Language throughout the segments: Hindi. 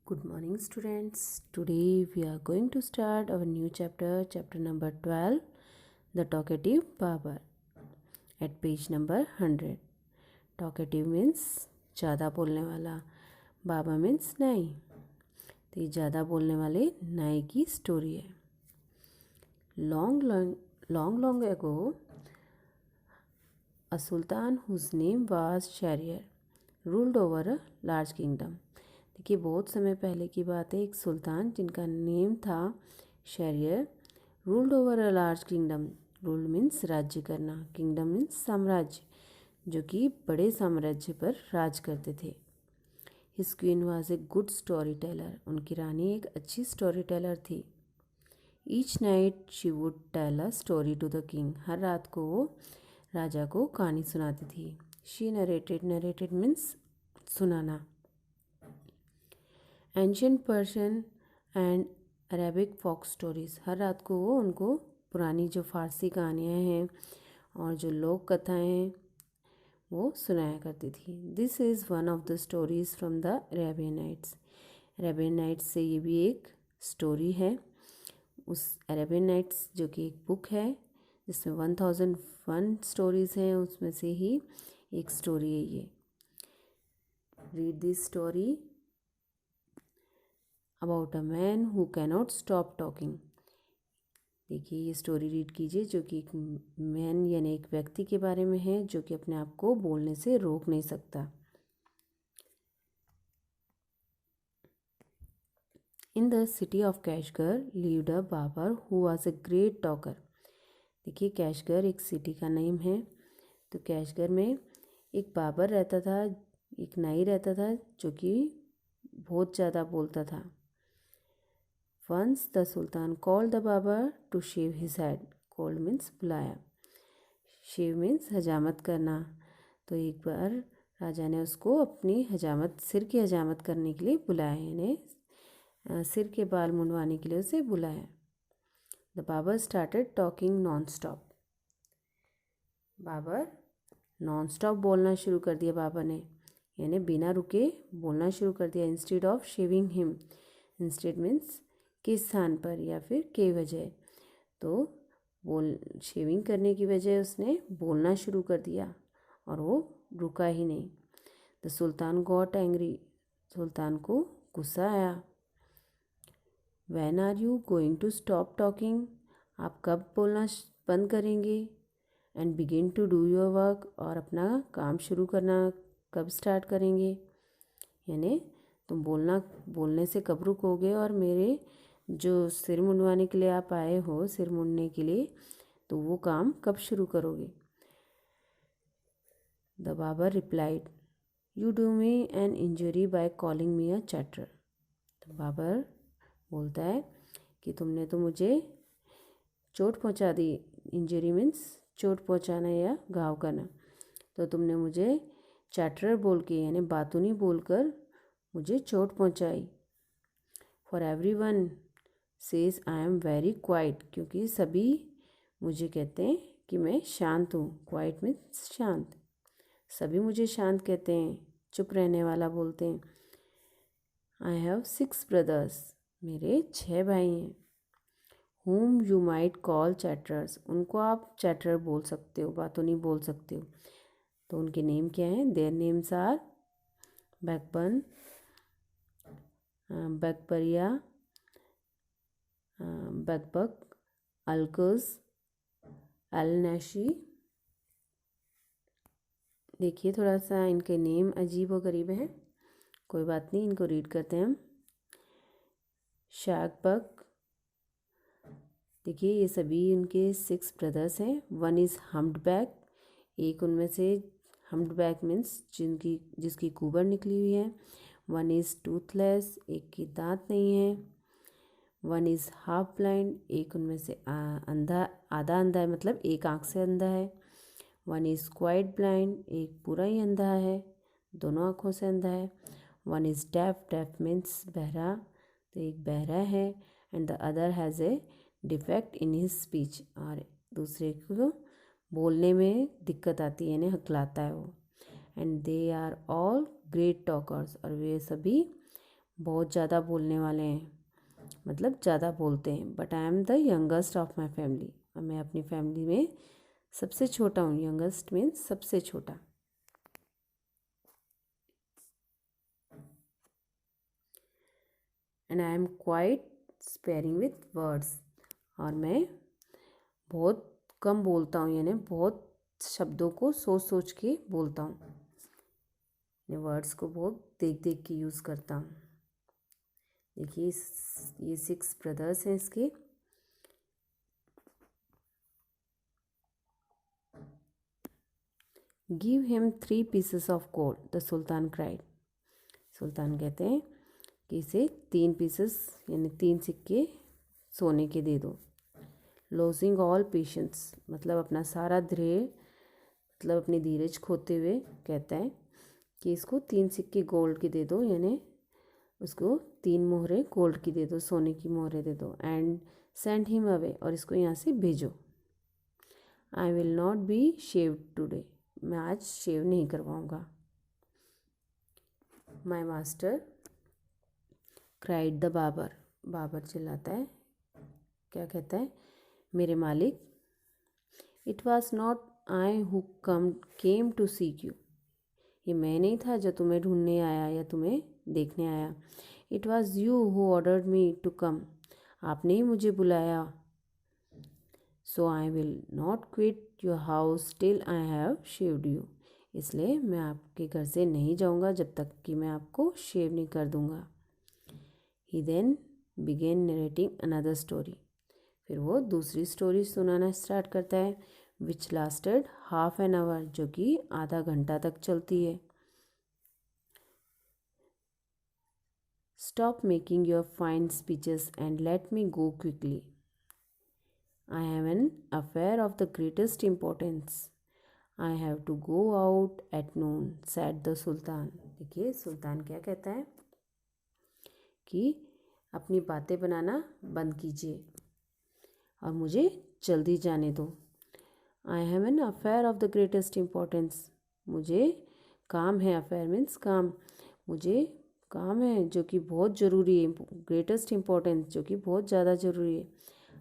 Good morning, students. Today we are going to start our new chapter, chapter number 12, The Talkative Barber, at page number 100. Talkative means ज़्यादा बोलने वाला, बाबा means नाई. तो ये ज़्यादा बोलने वाले नाई की स्टोरी है. Long ago, a sultan whose name was Shahryar ruled over a large kingdom. देखिए बहुत समय पहले की बात है. एक सुल्तान जिनका नेम था Shahryar ruled over a large kingdom. Ruled means राज्य करना, किंगडम मीन्स साम्राज्य, जो कि बड़े साम्राज्य पर राज करते थे. His queen was a good story teller. उनकी रानी एक अच्छी स्टोरी टेलर थी. Each night she would tell a story to the king. हर रात को वो राजा को कहानी सुनाती थी. शी नरेटेड मीन्स सुनाना. Ancient Persian and Arabic folk stories. हर रात को वो उनको पुरानी जो फ़ारसी कहानियाँ हैं और जो लोक कथाएँ हैं वो सुनाया करती थी. This is one of the stories from the Arabian nights. Arabian nights से ये भी एक स्टोरी है. उस अरेबियन नाइट्स जो कि एक बुक है जिसमें 1001 स्टोरीज़ हैं, उसमें से ही एक स्टोरी है ये. Read this story about a man who cannot stop talking. देखिए ये स्टोरी रीड कीजिए जो कि एक मैन यानी एक व्यक्ति के बारे में है जो कि अपने आप को बोलने से रोक नहीं सकता. In the city of Kashgar lived a barber who was a great talker. देखिए कैशगर एक सिटी का नेम है. तो कैशगर में एक बाबर रहता था, एक नाई रहता था जो कि बहुत ज़्यादा बोलता था. Once the sultan called the barber to shave his head. Called means बुलाया, shave means हजामत करना. तो एक बार राजा ने उसको अपनी हजामत, सिर की हजामत करने के लिए बुलाया, यानी सिर के बाल मुंडवाने के लिए उसे बुलाया. The barber started talking non-stop. Barber non stop बोलना शुरू कर दिया बाबर ने, यानी बिना रुके बोलना शुरू कर दिया. Instead of shaving him. Instead means किस स्थान पर या फिर के वजह. तो शेविंग करने की वजह उसने बोलना शुरू कर दिया और वो रुका ही नहीं. The sultan got angry. सुल्तान को गुस्सा आया. When are you going to stop talking. आप कब बोलना बंद करेंगे. And begin to do your work. और अपना काम शुरू करना कब स्टार्ट करेंगे. यानी तुम बोलने से कब रुकोगे और मेरे जो सिर मुंडवाने के लिए आप आए हो, सिर मुंडने के लिए, तो वो काम कब शुरू करोगे. The barber replied, you do me an injury by calling me a chatter. तो बाबर बोलता है कि तुमने तो मुझे चोट पहुंचा दी. इंजरी मीन्स चोट पहुंचाना या घाव करना. तो तुमने मुझे चैटर बोल के यानी बातूनी बोलकर मुझे चोट पहुंचाई. For every one says I am very quite. क्योंकि सभी मुझे कहते हैं कि मैं शांत हूँ. क्वाइट मीन्स शांत. सभी मुझे शांत कहते हैं, चुप रहने वाला बोलते हैं. I have 6 brothers. मेरे 6 भाई हैं. whom you might call chatterers. उनको आप चैटर बोल सकते हो, बातों नहीं बोल सकते हो. तो उनके नेम क्या हैं. देयर नेम्स आर बैकबन, बैकबरिया, बकबक, अलकस, अलनशी. देखिए थोड़ा सा इनके नेम अजीब व गरीब हैं, कोई बात नहीं, इनको रीड करते हैं हम. शाकबक. देखिए ये सभी उनके 6 ब्रदर्स हैं. One is humped back. एक उनमें से हम्प्ड बैक मीन्स जिसकी कुबर निकली हुई है. One is Toothless. एक की दांत नहीं है. One is half blind. एक उनमें से अंधा, आधा अंधा है, मतलब एक आँख से अंधा है. One is quite blind. एक पूरा ही अंधा है, दोनों आँखों से अंधा है. One is deaf. Deaf means बहरा. तो एक बहरा है. And the other has a defect in his speech. और दूसरे को बोलने में दिक्कत आती है, यानी हकलाता है वो. And they are all great talkers. और वे सभी बहुत ज़्यादा बोलने वाले हैं, मतलब ज़्यादा बोलते हैं। But I am the youngest of my family, मैं अपनी फैमिली में सबसे छोटा हूँ। यंगेस्ट मीन्स सबसे छोटा। And I am quite sparing with words, और मैं बहुत कम बोलता हूँ, यानी बहुत शब्दों को सोच सोच के बोलता हूँ, वर्ड्स को बहुत देख देख के यूज़ करता हूँ। देखिए ये 6 ब्रदर्स हैं इसके। Give him 3 pieces of gold, the sultan cried. सुल्तान कहते हैं कि इसे 3 पीसेस यानी 3 सिक्के सोने के दे दो। लॉसिंग ऑल पेशेंस, मतलब अपना सारा धैर्य, मतलब अपनी धीरज खोते हुए कहता है कि इसको 3 सिक्के गोल्ड के दे दो, यानी उसको 3 मोहरें गोल्ड की दे दो, सोने की मोहरें दे दो। एंड सेंड हिम अवे, और इसको यहाँ से भेजो। I will not be shaved today, मैं आज शेव नहीं करवाऊँगा। My master cried the barber, barber चिल्लाता है, क्या कहता है, मेरे मालिक। It was not I who came to seek you, ये मैं नहीं था जो तुम्हें ढूंढने आया या तुम्हें देखने आया। It was you who ordered me to come, आपने ही मुझे बुलाया। So I will not quit your house till I have shaved you, इसलिए मैं आपके घर से नहीं जाऊंगा जब तक कि मैं आपको शेव नहीं कर दूंगा। He then began narrating another story, फिर वो दूसरी स्टोरी सुनाना स्टार्ट करता है, which lasted half an hour, जो कि आधा घंटा तक चलती है। Stop making your fine speeches and let me go quickly, I have an affair of the greatest importance, I have to go out at noon, said the sultan. देखिए सुल्तान क्या कहता है कि अपनी बातें बनाना बंद कीजिए और मुझे जल्दी जाने दो। आई have an affair of the greatest importance, मुझे काम है, अफेयर मीन्स काम, मुझे काम है जो कि बहुत ज़रूरी है, ग्रेटेस्ट इम्पोर्टेंस जो कि बहुत ज़्यादा ज़रूरी है।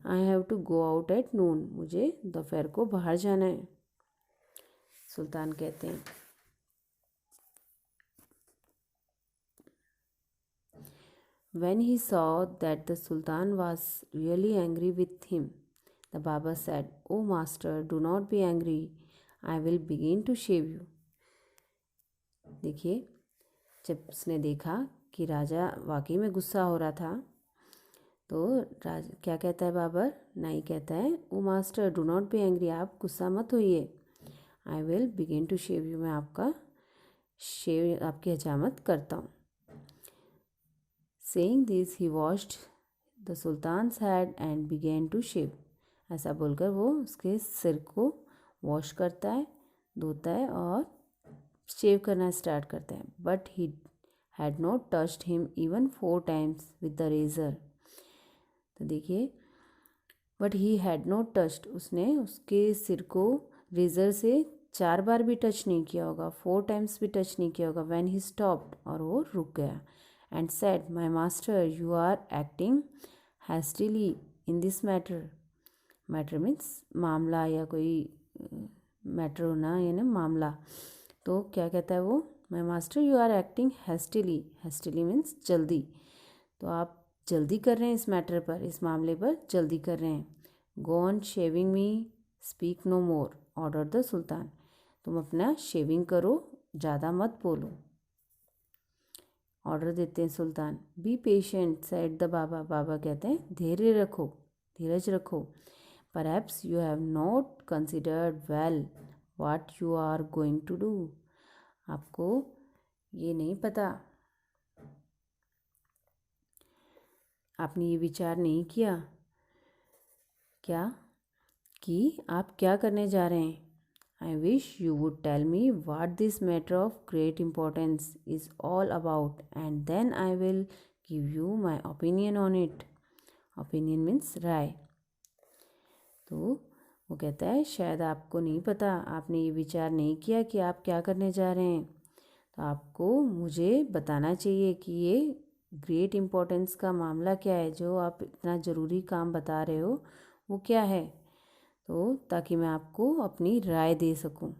I have to go out at noon, मुझे दोपहर को बाहर जाना है। सुल्तान कहते हैं, when he saw that the Sultan was really angry with him, the Baba said, "O master, do not be angry. I will begin to shave you." देखिए जब उसने देखा कि राजा वाकई में गुस्सा हो रहा था, तो क्या कहता है बाबर, नहीं कहता है, O master do not be angry, आप गुस्सा मत होइए। I will begin to shave you, मैं आपका शेव, आपकी हजामत करता हूँ। Saying this, he washed the Sultan's head and began to shave. ऐसा बोलकर वो उसके सिर को वॉश करता है, धोता है और शेव करना स्टार्ट करता है। But he had not touched him even 4 times with the razor. तो देखिए, but he had not touched, उसने उसके सिर को रेज़र से 4 बार भी टच नहीं किया होगा, 4 टाइम्स भी टच नहीं किया होगा। व्हेन ही स्टॉप्ड, और वो रुक गया। and said, "My master, you are acting hastily in this matter." Matter means मामला या कोई मैटर होना यानी मामला। तो क्या कहता है वो, My master, you are acting hastily. Hastily means जल्दी, तो आप जल्दी कर रहे हैं इस मैटर पर, इस मामले पर जल्दी कर रहे हैं। Go on shaving me, speak no more, ordered the Sultan. तुम अपना शेविंग करो, ज़्यादा मत बोलो, ऑर्डर देते हैं सुल्तान। बी पेशेंट सेड द बाबा, बाबा कहते हैं धैर्य रखो, धीरज रखो। Perhaps you have not considered well what you are going to do, आपको ये नहीं पता, आपने ये विचार नहीं किया क्या कि आप क्या करने जा रहे हैं। I wish you would tell me what this matter of great importance is all about, and then I will give you my opinion on it. Opinion means राय। तो वो कहता है शायद आपको नहीं पता, आपने ये विचार नहीं किया कि आप क्या करने जा रहे हैं, तो आपको मुझे बताना चाहिए कि ये ग्रेट इम्पोर्टेंस का मामला क्या है, जो आप इतना ज़रूरी काम बता रहे हो वो क्या है, तो ताकि मैं आपको अपनी राय दे सकूं।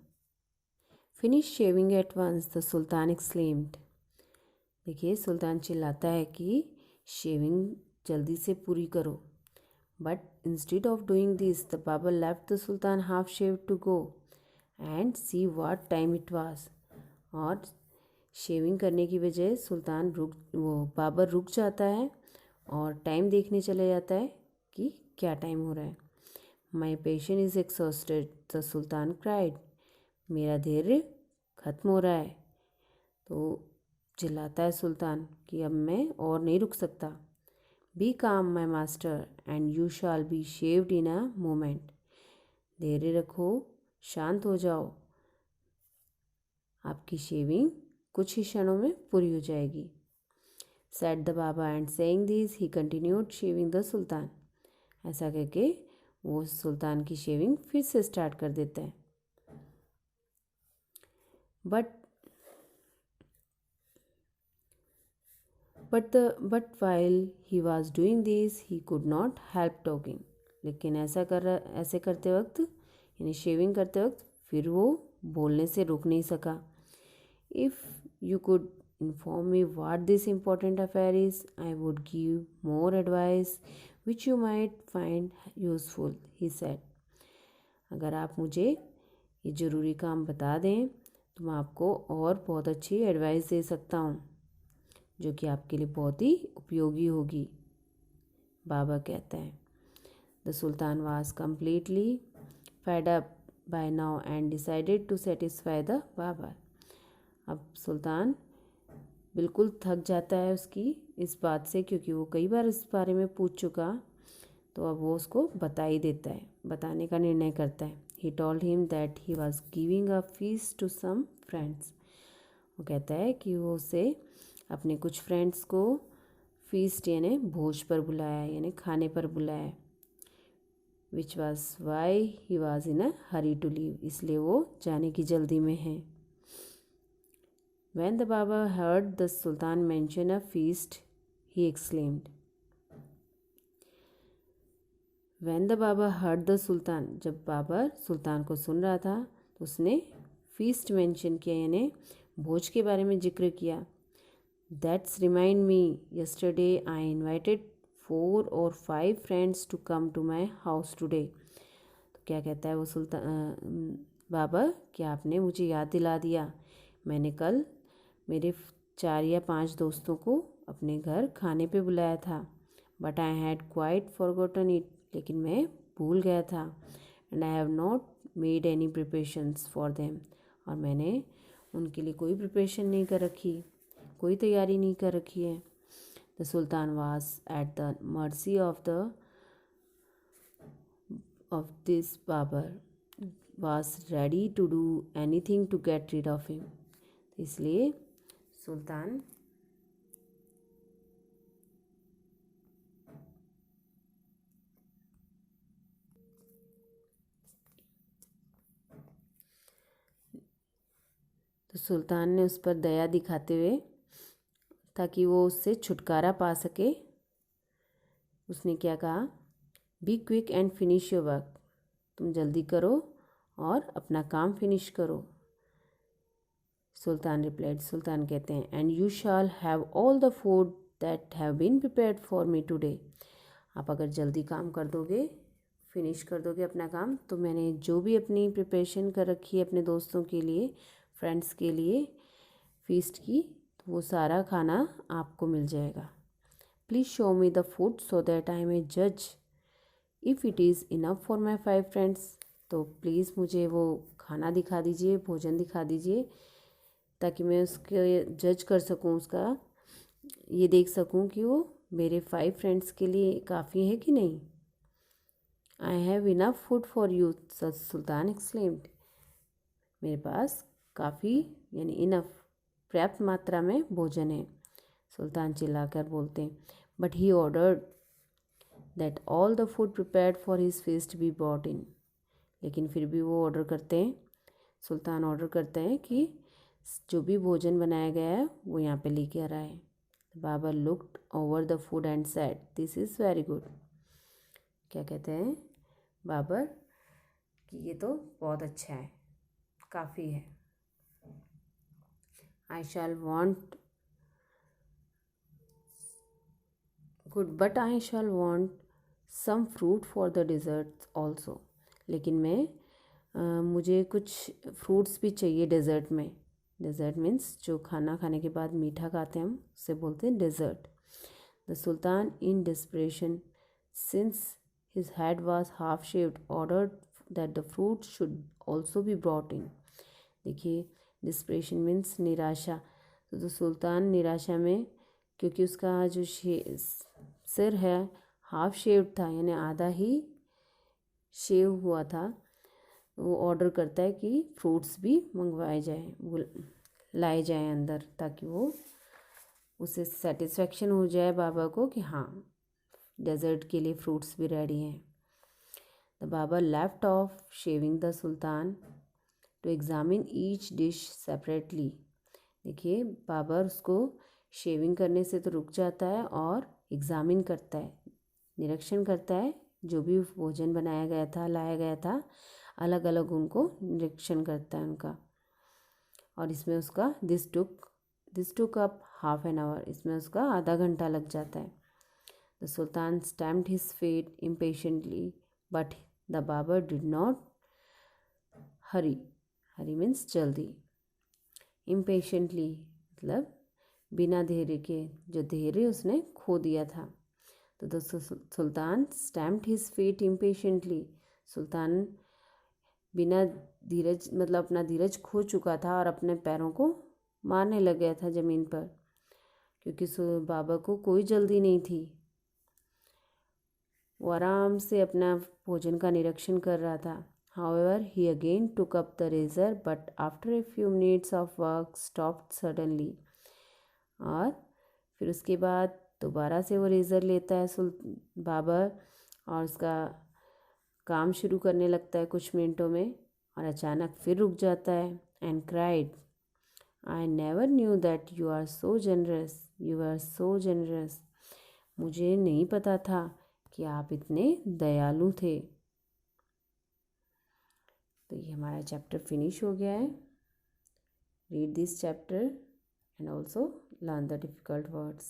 Finish shaving at once, the sultan exclaimed. देखिए सुल्तान चिल्लाता है कि शेविंग जल्दी से पूरी करो। But instead of doing this the barber left the sultan half shave to go and see what time it was. और शेविंग करने की बजाय बाबर रुक जाता है और टाइम देखने चले जाता है कि क्या टाइम हो रहा है। My patience is exhausted, the sultan cried. मेरा धैर्य खत्म हो रहा है। तो चिल्लाता है सुल्तान कि अब मैं और नहीं रुक सकता। बी काम my master and you shall be shaved in a moment. धैर्य रखो, शांत हो जाओ, आपकी शेविंग कुछ ही क्षणों में पूरी हो जाएगी। Said the Baba and saying this he continued shaving the सुल्तान। ऐसा करके वो सुल्तान की शेविंग फिर से स्टार्ट कर देता है। But while he was doing this he could not help talking. लेकिन ऐसे करते वक्त यानी शेविंग करते वक्त फिर वो बोलने से रुक नहीं सका। If you could inform me what this important affair is, I would give more advice which you might find useful, he said. अगर आप मुझे ये ज़रूरी काम बता दें तो मैं आपको और बहुत अच्छी एडवाइस दे सकता हूँ जो कि आपके लिए बहुत ही उपयोगी होगी, बाबा कहता है। The sultan was completely fed up by now and decided to satisfy the बाबा। अब सुल्तान बिल्कुल थक जाता है उसकी इस बात से, क्योंकि वो कई बार इस बारे में पूछ चुका। तो अब वो उसको बता ही देता है, बताने का निर्णय करता है। He told him that he was giving a feast to some friends. वो कहता है कि वो उसे अपने कुछ फ्रेंड्स को फीस्ट यानी भोज पर बुलाया, यानी खाने पर बुलाया। Which was why he was in a hurry to leave, इसलिए वो जाने की जल्दी में है। When the Baba heard the Sultan mention a feast, he exclaimed. When the Baba heard the Sultan, जब बाबर सुल्तान को सुन रहा था तो उसने फीस्ट मेंशन किया, यानी भोज के बारे में जिक्र किया। That's remind me, yesterday I invited 4 or 5 friends to come to my house today. तो क्या कहता है वो बाबर कि आपने मुझे याद दिला दिया, मैंने कल मेरे 4 या 5 दोस्तों को अपने घर खाने पे बुलाया था। But I had quite forgotten it, लेकिन मैं भूल गया था। And I have not made any preparations for them, और मैंने उनके लिए कोई प्रिपरेशन नहीं कर रखी, कोई तैयारी नहीं कर रखी है। The sultan was at the mercy of this barber was ready to do anything to get rid of him. इसलिए सुल्तान तो सुल्तान ने उस पर दया दिखाते हुए, ताकि वो उससे छुटकारा पा सके, उसने क्या कहा, be quick and finish your work. तुम जल्दी करो और अपना काम फिनिश करो। सुल्तान रिप्लाइड, सुल्तान कहते हैं, and you shall have all the food that have been prepared for me today. आप अगर जल्दी काम कर दोगे, फिनिश कर दोगे अपना काम, तो मैंने जो भी अपनी प्रिपरेशन कर रखी है अपने दोस्तों के लिए, फ्रेंड्स के लिए फीस्ट की, तो वो सारा खाना आपको मिल जाएगा। Please show me the food so that I may जज if it is enough for my 5 friends. तो प्लीज़ मुझे वो खाना दिखा दीजिए, भोजन दिखा दीजिए, ताकि मैं उसके जज कर सकूं, उसका ये देख सकूं कि वो मेरे 5 फ्रेंड्स के लिए काफ़ी है कि नहीं। I have enough food for you, Sultan exclaimed. मेरे पास काफ़ी यानी इनफ, पर्याप्त मात्रा में भोजन है, सुल्तान चिल्लाकर बोलते हैं। But he ordered that all the food prepared for his feast B brought इन। लेकिन फिर भी वो ऑर्डर करते हैं, सुल्तान ऑर्डर करते हैं कि जो भी भोजन बनाया गया है वो यहाँ पे लेके आ रहा है। Barber looked over the food and said, this is very good. क्या कहते हैं बाबर कि ये तो बहुत अच्छा है, काफ़ी है। I shall want good but I shall want some fruit for the dessert also. लेकिन मुझे कुछ फ्रूट्स भी चाहिए डेज़र्ट में। डेज़र्ट मीन्स जो खाना खाने के बाद मीठा खाते हैं हम, उसे बोलते हैं dessert. The sultan in desperation, since his head was half shaved, ordered that the fruit should also be brought in. देखिए, डिस्परेशन मीन्स निराशा। तो सुल्तान निराशा में, क्योंकि उसका जो सिर है हाफ शेव्ड था, यानी आधा ही शेव हुआ था, वो ऑर्डर करता है कि फ्रूट्स भी मंगवाए जाए, वो लाए जाएं अंदर, ताकि वो उसे सेटिस्फेक्शन हो जाए बाबा को कि हाँ डेजर्ट के लिए फ्रूट्स भी रेडी हैं। द बाबा left off shaving the sultan to examine each dish separately. देखिए, बाबर उसको शेविंग करने से तो रुक जाता है और एग्जामिन करता है, निरीक्षण करता है, जो भी भोजन बनाया गया था, लाया गया था, अलग अलग उनको निरीक्षण करता है उनका। और इसमें उसका this took up half an hour, इसमें उसका आधा घंटा लग जाता है। The sultan stamped his feet impatiently but the barber did not hurry. Hurry means जल्दी, इम्पेशेंटली मतलब बिना धैर्य के, जो धैर्य उसने खो दिया था। तो the sultan stamped his feet impatiently, सुल्तान बिना धीरज मतलब अपना धीरज खो चुका था और अपने पैरों को मारने लग गया था ज़मीन पर, क्योंकि बाबा को कोई जल्दी नहीं थी। वो आराम से अपना भोजन का निरीक्षण कर रहा था। However, he again took up the razor, but after a few minutes of work stopped suddenly. और फिर उसके बाद दोबारा से वो रेज़र लेता है बाबर, और उसका काम शुरू करने लगता है कुछ मिनटों में, और अचानक फिर रुक जाता है। And cried, I never knew that you are so generous, you are so generous. मुझे नहीं पता था कि आप इतने दयालु थे। तो ये हमारा चैप्टर फिनिश हो गया है। Read this chapter and also learn the difficult words.